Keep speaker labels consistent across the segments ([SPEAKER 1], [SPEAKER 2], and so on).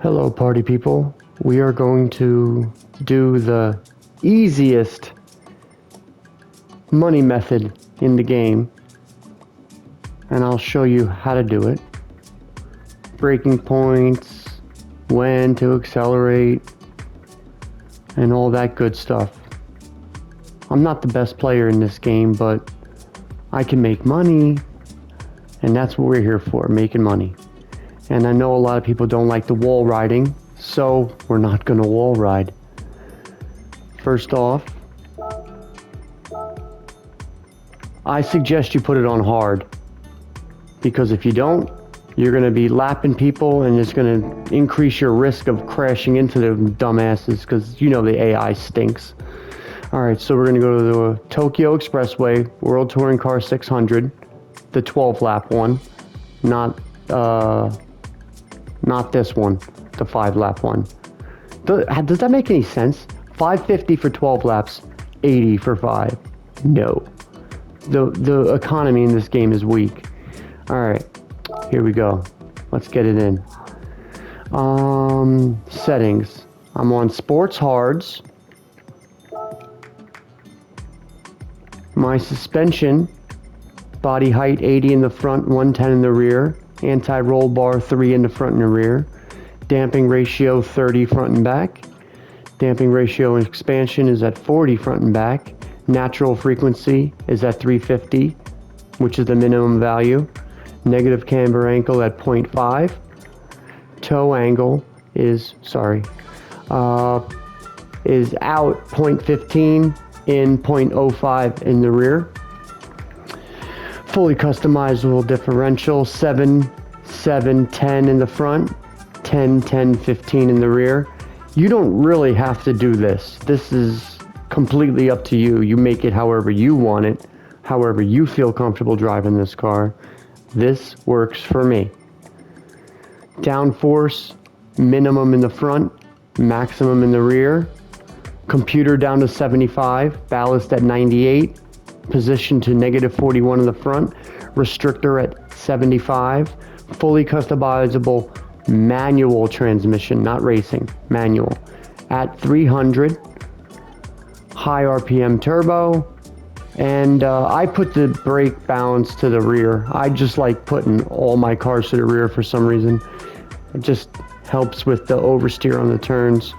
[SPEAKER 1] Hello, party people. We are going to do the easiest money method in the game, and I'll show you how to do it. Breaking points, when to accelerate, and all that good stuff. I'm not the best player in this game, but I can make money, and that's what we're here for, making money. And I know a lot of people don't like the wall riding, so we're not going to wall ride. First off, I suggest you put it on hard, because if you don't, you're going to be lapping people and it's going to increase your risk of crashing into the dumbasses, because you know the AI stinks. Alright, so we're going to go to the Tokyo Expressway, World Touring Car 600, the 12 lap one, not this one, the 5 lap one. Does that make any sense? 550 for 12 laps, 80 for 5. No. The economy in this game is weak. Alright, here we go. Let's get it in. Settings. I'm on Sports Hards. My suspension, body height 80 in the front, 110 in the rear. Anti-roll bar 3 in the front and the rear. Damping ratio 30 front and back. Damping ratio and expansion is at 40 front and back. Natural frequency is at 350, which is the minimum value. Negative camber angle at 0.5. Toe angle is out 0.15, in 0.05 in the rear. Fully customizable differential, 7, 7, 10 in the front, 10, 10, 15 in the rear. You don't really have to do this. This is completely up to you. You make it however you want it, however you feel comfortable driving this car. This works for me. Downforce, minimum in the front, maximum in the rear. Computer down to 75, ballast at 98. Position to negative 41 in the front, restrictor at 75, fully customizable manual transmission, not racing, manual, at 300, high RPM turbo, and I put the brake balance to the rear. I just like putting all my cars to the rear for some reason. It just helps with the oversteer on the turns.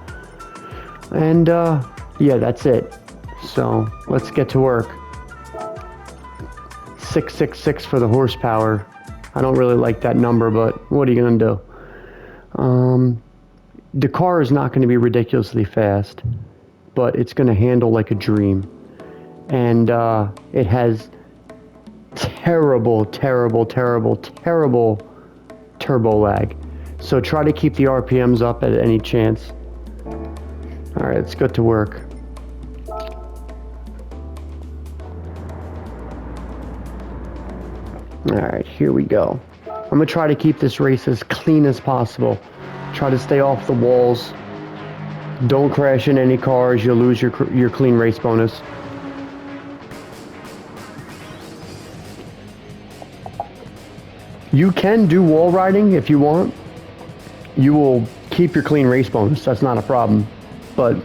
[SPEAKER 1] And yeah, that's it. So let's get to work. 666 for the horsepower. I don't really like that number, but what are you going to do? The car is not going to be ridiculously fast, but it's going to handle like a dream. And it has terrible turbo lag. So try to keep the RPMs up at any chance. Alright, let's go to work. Alright, here we go. I'm going to try to keep this race as clean as possible. Try to stay off the walls. Don't crash in any cars. You'll lose your clean race bonus. You can do wall riding if you want. You will keep your clean race bonus. That's not a problem. But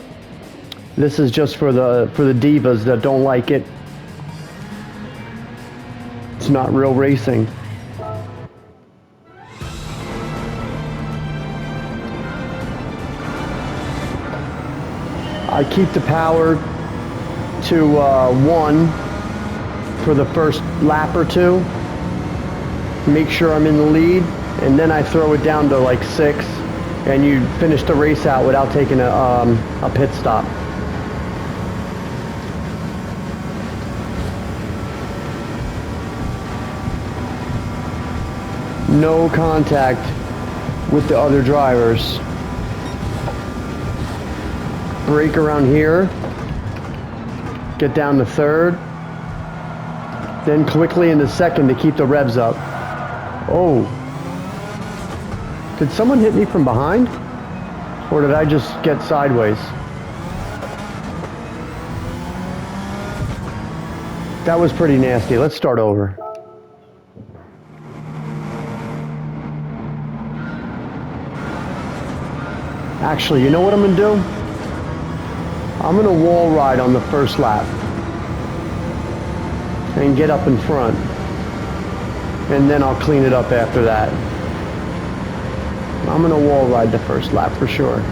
[SPEAKER 1] this is just for the divas that don't like it. It's not real racing. I keep the power to 1 for the first lap or 2. Make sure I'm in the lead, and then I throw it down to like 6, and you finish the race out without taking a pit stop. No contact with the other drivers. Brake around here. Get down to 3rd. Then quickly into 2nd to keep the revs up. Oh. Did someone hit me from behind? Or did I just get sideways? That was pretty nasty. Let's start over. Actually, you know what I'm gonna do? I'm gonna wall ride on the first lap and get up in front, and then I'll clean it up after that. I'm gonna wall ride the first lap for sure.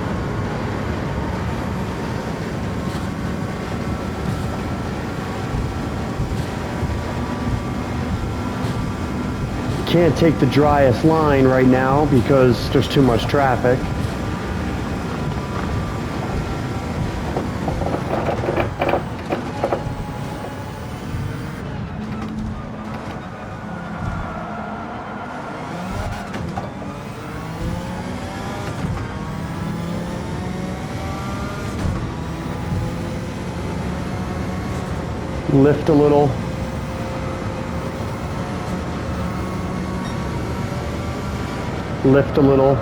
[SPEAKER 1] Can't take the driest line right now because there's too much traffic. Lift a little. Lift a little.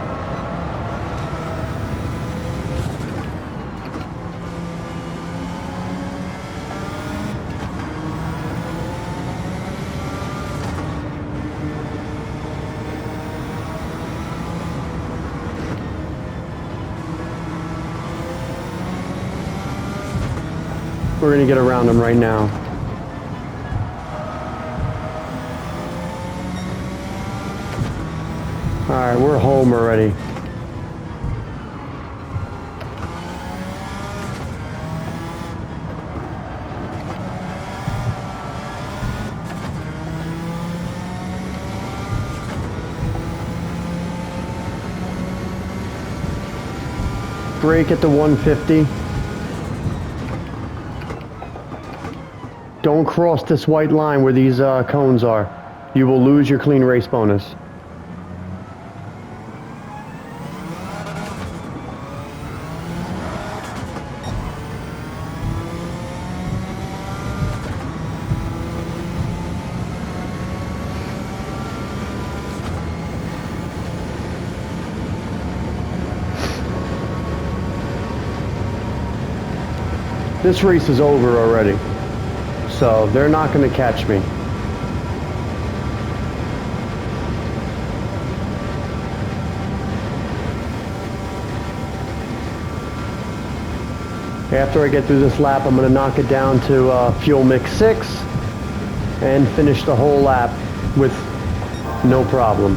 [SPEAKER 1] We're going to get around them right now. Alright, we're home already. Brake at the 150. Don't cross this white line where these cones are. You will lose your clean race bonus. This race is over already, so they're not going to catch me. After I get through this lap, I'm going to knock it down to fuel mix 6 and finish the whole lap with no problem.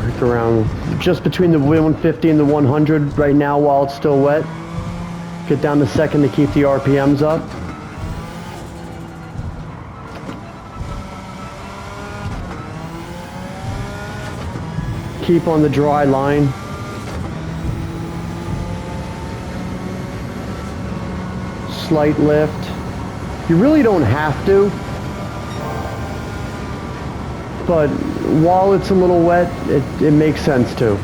[SPEAKER 1] Break around just between the 150 and the 100 right now while it's still wet. Get down to second to keep the RPMs up. Keep on the dry line. Slight lift. You really don't have to, but while it's a little wet, it makes sense to.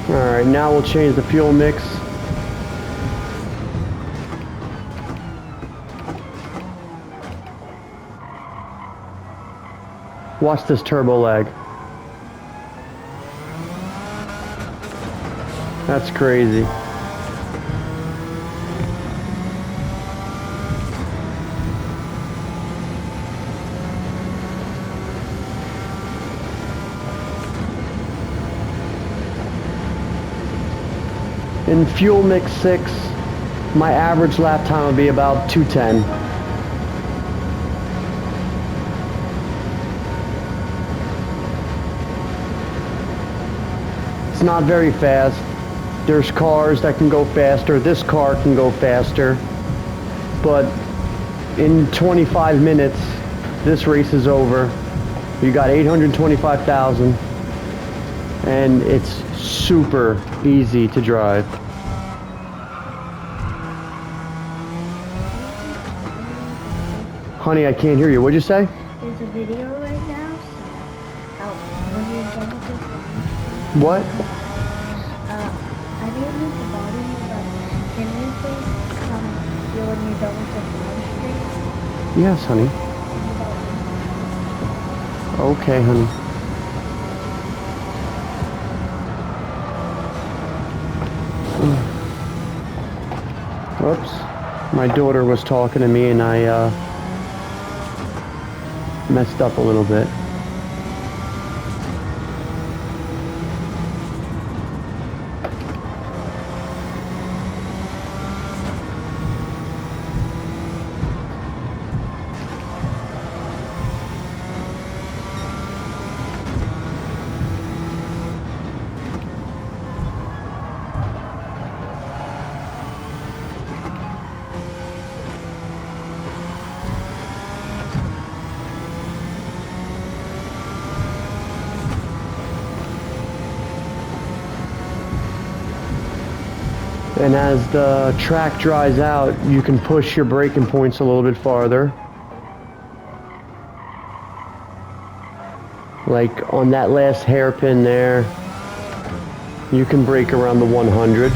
[SPEAKER 1] Alright, now we'll change the fuel mix. Watch this turbo lag. That's crazy. In fuel mix 6, my average lap time will be about 2:10. It's not very fast. There's cars that can go faster. This car can go faster. But in 25 minutes, this race is over. You got 825,000. And it's super easy to drive. Honey, I can't hear you. What'd you say?
[SPEAKER 2] There's a video right now. When you're done with this,
[SPEAKER 1] What?
[SPEAKER 2] I didn't hit the bottom, but can you please you when you're done with the phone screen?
[SPEAKER 1] Yes, honey. Okay, honey. Oops. My daughter was talking to me and I messed up a little bit. And as the track dries out, you can push your braking points a little bit farther. Like on that last hairpin there, you can brake around the 100.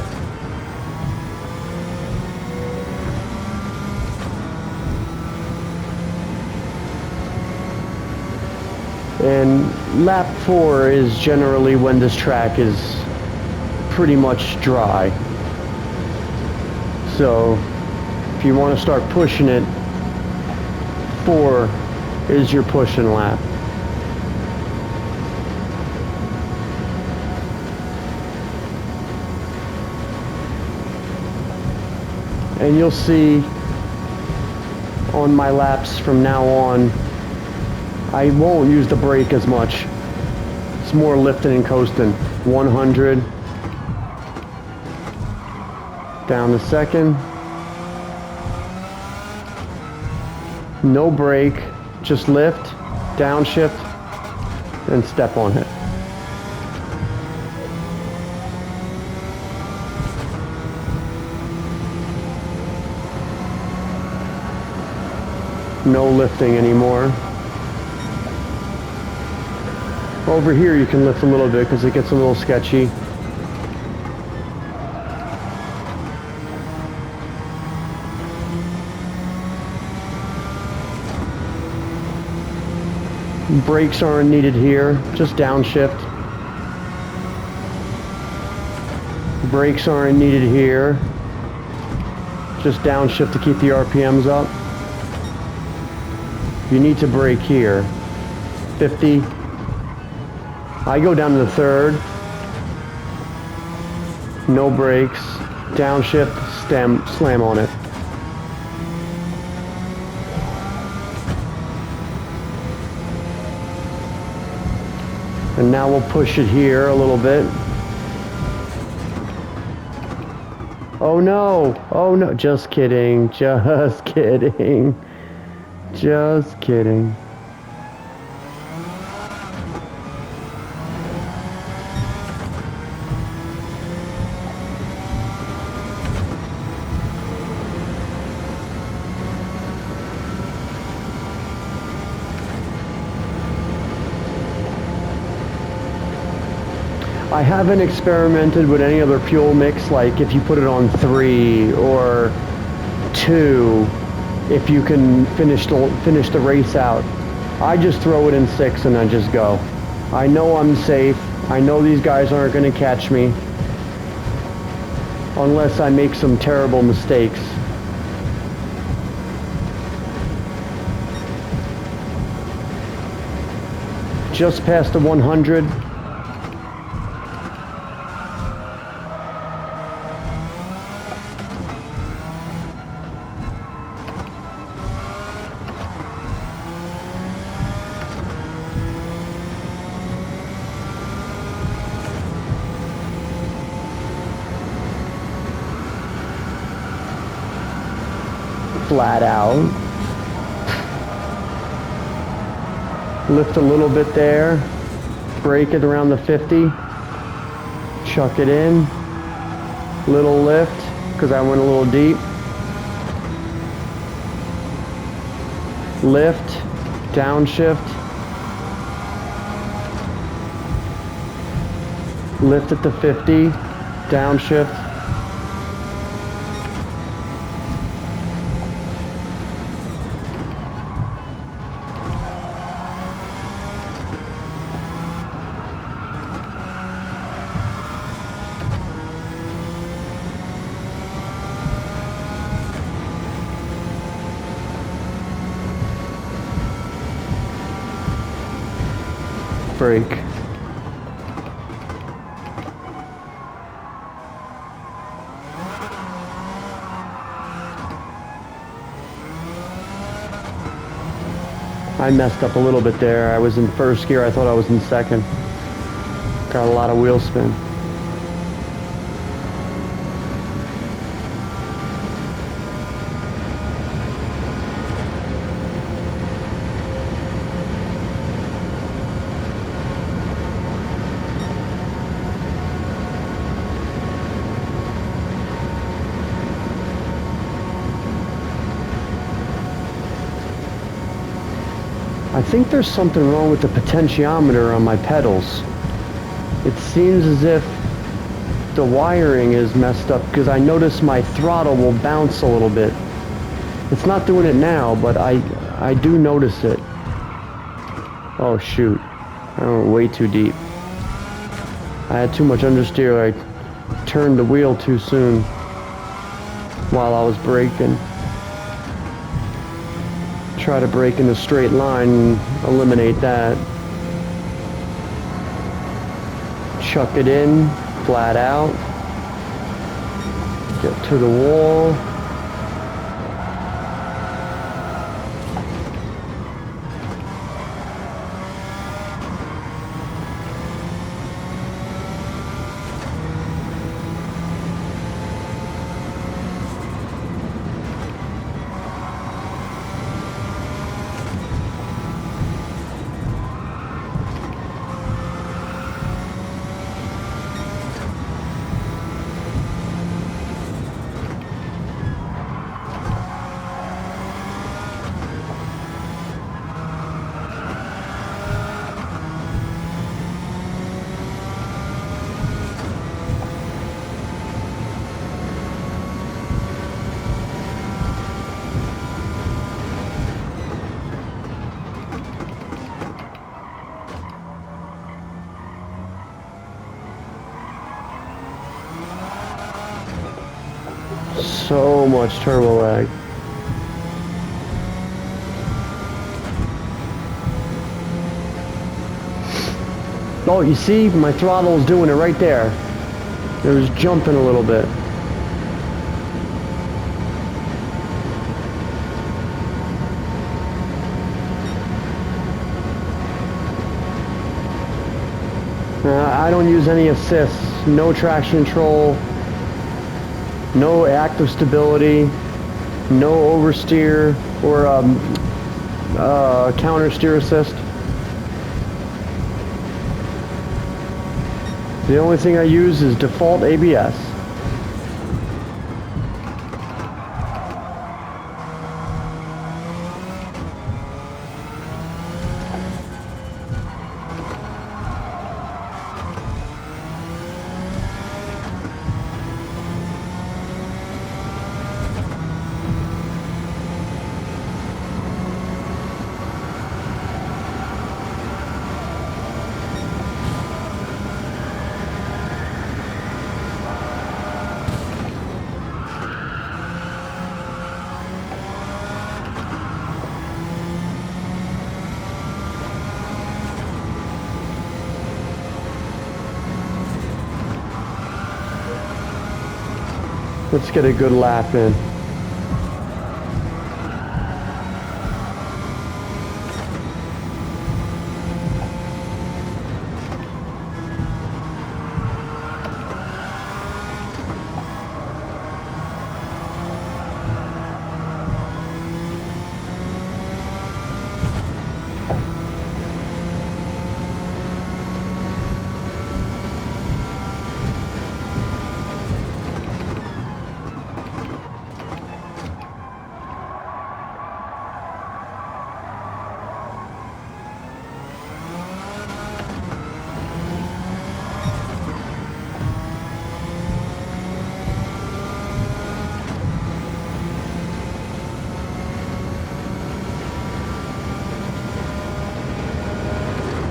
[SPEAKER 1] And lap 4 is generally when this track is pretty much dry. So if you want to start pushing it, 4 is your pushing lap. And you'll see on my laps from now on, I won't use the brake as much. It's more lifting and coasting. 100. Down to second. No brake, just lift, downshift, and step on it. No lifting anymore. Over here you can lift a little bit because it gets a little sketchy. Brakes aren't needed here, just downshift. Brakes aren't needed here, just downshift to keep the RPMs up. You need to brake here. 50. I go down to the third. No brakes. Downshift, slam on it. And now we'll push it here a little bit. Oh no, oh no, just kidding, just kidding, just kidding. I haven't experimented with any other fuel mix, like if you put it on 3 or 2, if you can finish the race out. I just throw it in 6 and I just go. I know I'm safe. I know these guys aren't going to catch me unless I make some terrible mistakes. Just past the 100. Flat out. Lift a little bit there. Brake it around the 50. Chuck it in. Little lift, because I went a little deep. lift, downshift, lift at the 50, downshift. Brake. I messed up a little bit there. I was in first gear. I thought I was in second. Got a lot of wheel spin. I think there's something wrong with the potentiometer on my pedals. It seems as if the wiring is messed up because I notice my throttle will bounce a little bit. It's not doing it now, but I do notice it. Oh shoot, I went way too deep. I had too much understeer. I turned the wheel too soon while I was braking. Try to brake in a straight line and eliminate that. Chuck it in, flat out. Get to the wall. So much turbo lag. Oh, you see, my throttle is doing it right there. It was jumping a little bit. I don't use any assists, no traction control, no active stability, no oversteer or counter steer assist. The only thing I use is default ABS. Let's get a good lap in.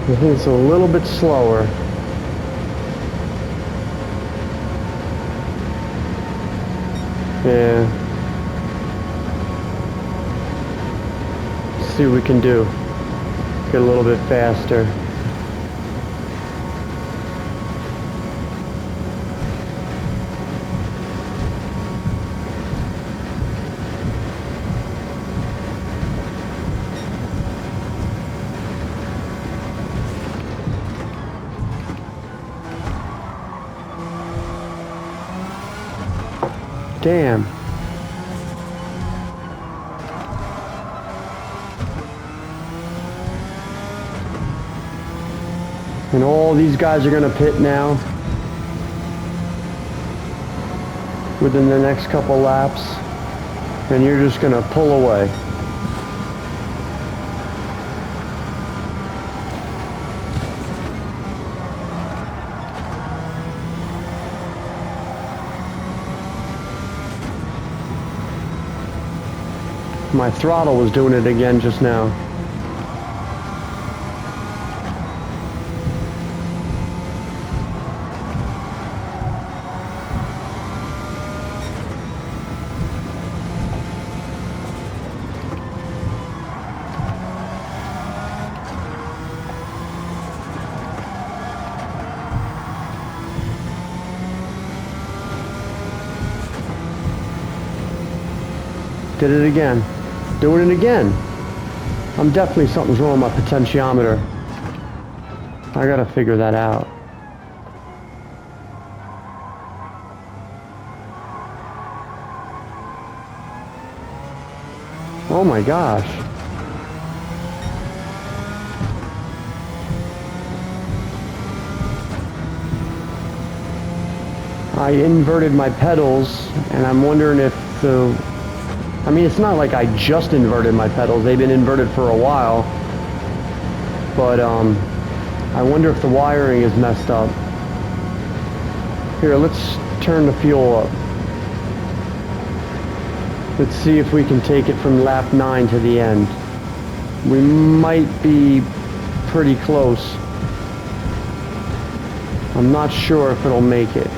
[SPEAKER 1] I think it's a little bit slower. Yeah. Let's see what we can do. Get a little bit faster. Damn. And all these guys are going to pit now within the next couple laps. And you're just going to pull away. My throttle was doing it again just now. Did it again. Doing it again. I'm definitely, something's wrong with my potentiometer. I gotta figure that out. Oh my gosh. I inverted my pedals, and I'm wondering if I mean, it's not like I just inverted my pedals. They've been inverted for a while. But I wonder if the wiring is messed up. Here, let's turn the fuel up. Let's see if we can take it from lap 9 to the end. We might be pretty close. I'm not sure if it'll make it.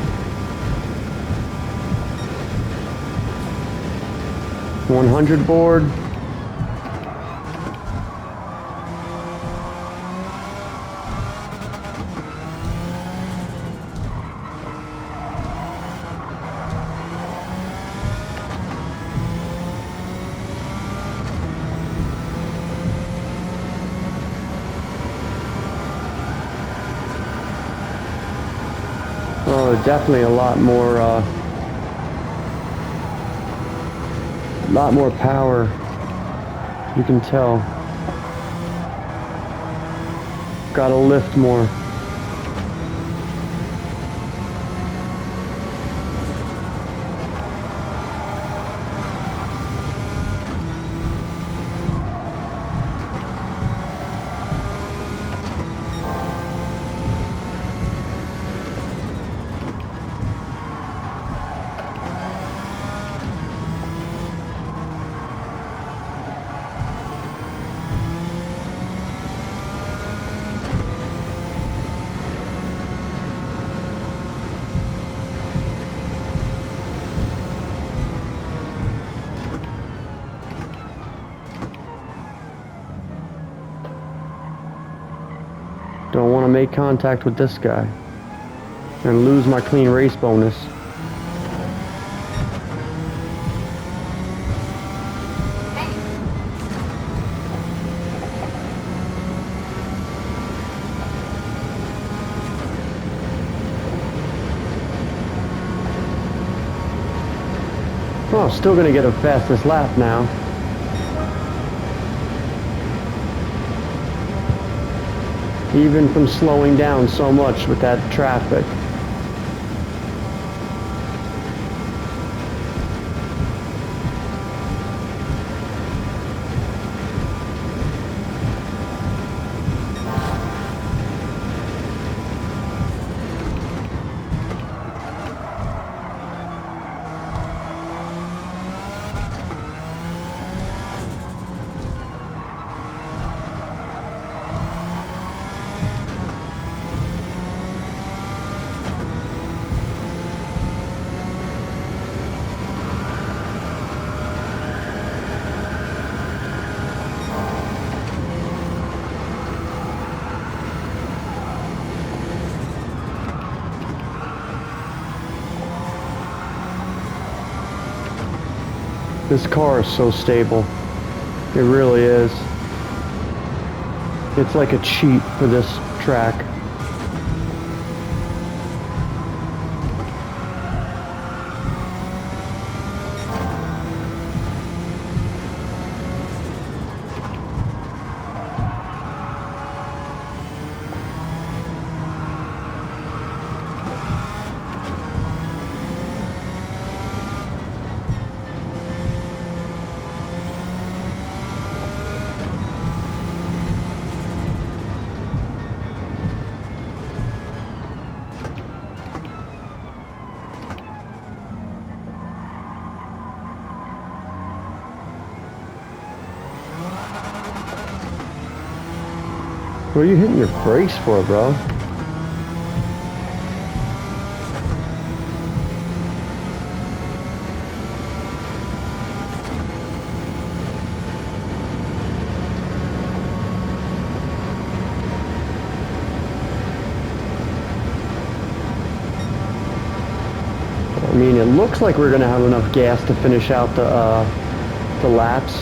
[SPEAKER 1] 100 board. Oh, definitely a lot more power, you can tell. Gotta lift more. Don't want to make contact with this guy and lose my clean race bonus. Oh, still gonna get a fastest lap now. Even from slowing down so much with that traffic. This car is so stable. It really is. It's like a cheat for this track. What are you hitting your brakes for, bro? I mean, it looks like we're gonna have enough gas to finish out the laps.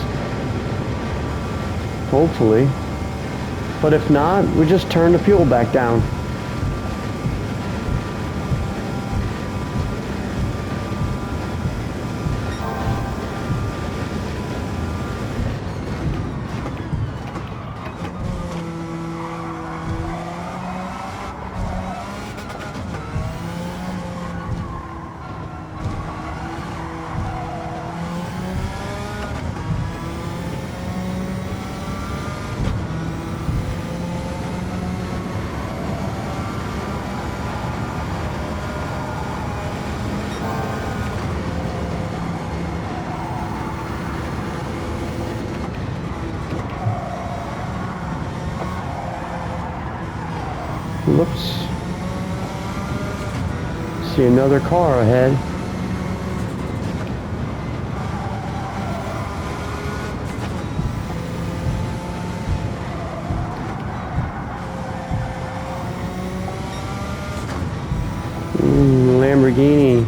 [SPEAKER 1] Hopefully. But if not, we just turn the fuel back down. Whoops. See another car ahead. Lamborghini.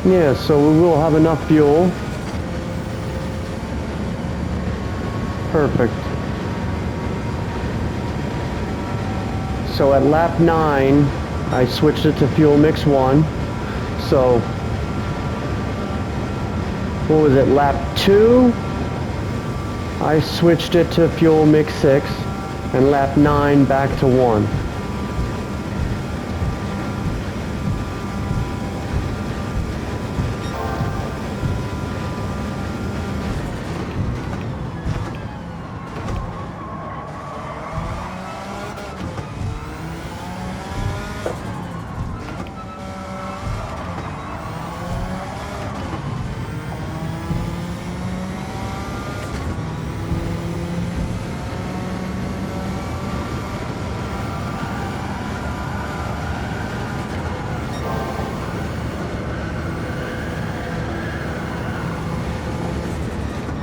[SPEAKER 1] Yeah, so we will have enough fuel. Perfect. So at lap 9, I switched it to fuel mix 1. So, what was it, lap 2? I switched it to fuel mix 6. And lap 9 back to 1.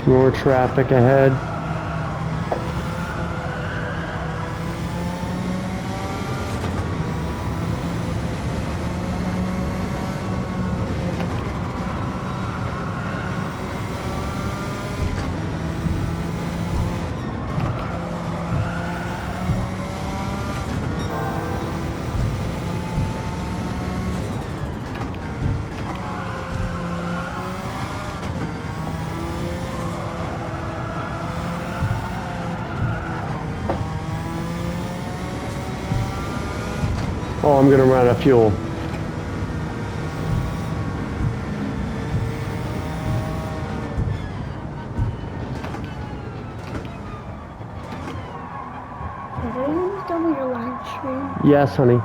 [SPEAKER 1] More traffic ahead. Oh, I'm gonna run out of fuel.
[SPEAKER 2] cancel your live stream?
[SPEAKER 1] Yes, honey.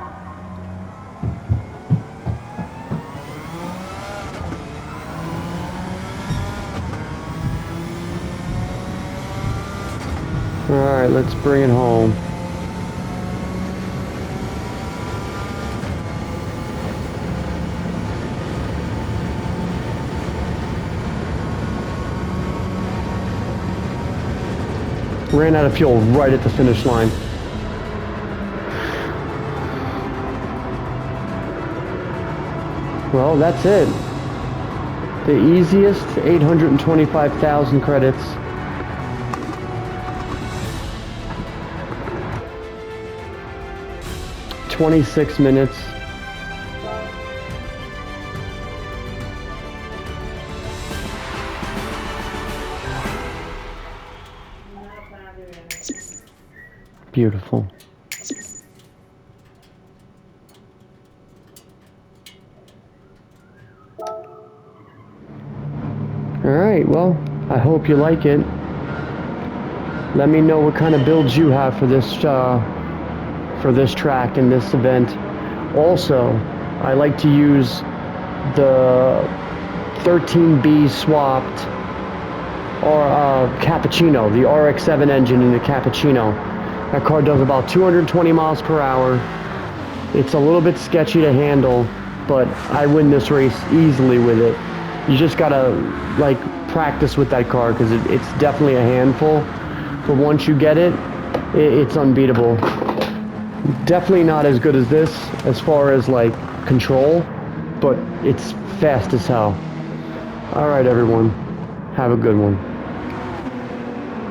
[SPEAKER 1] Alright, let's bring it home. Ran out of fuel right at the finish line. Well, that's it. The easiest 825,000 credits. $26 minutes. Beautiful. Alright, well, I hope you like it. Let me know what kind of builds you have for this track and this event. Also, I like to use the 13B swapped or Cappuccino, the RX-7 engine in the Cappuccino. That car does about 220 miles per hour. It's a little bit sketchy to handle, but I win this race easily with it. You just gotta like practice with that car because it's definitely a handful. But once you get it, it's unbeatable. Definitely not as good as this as far as like control, but it's fast as hell. All right, everyone, have a good one.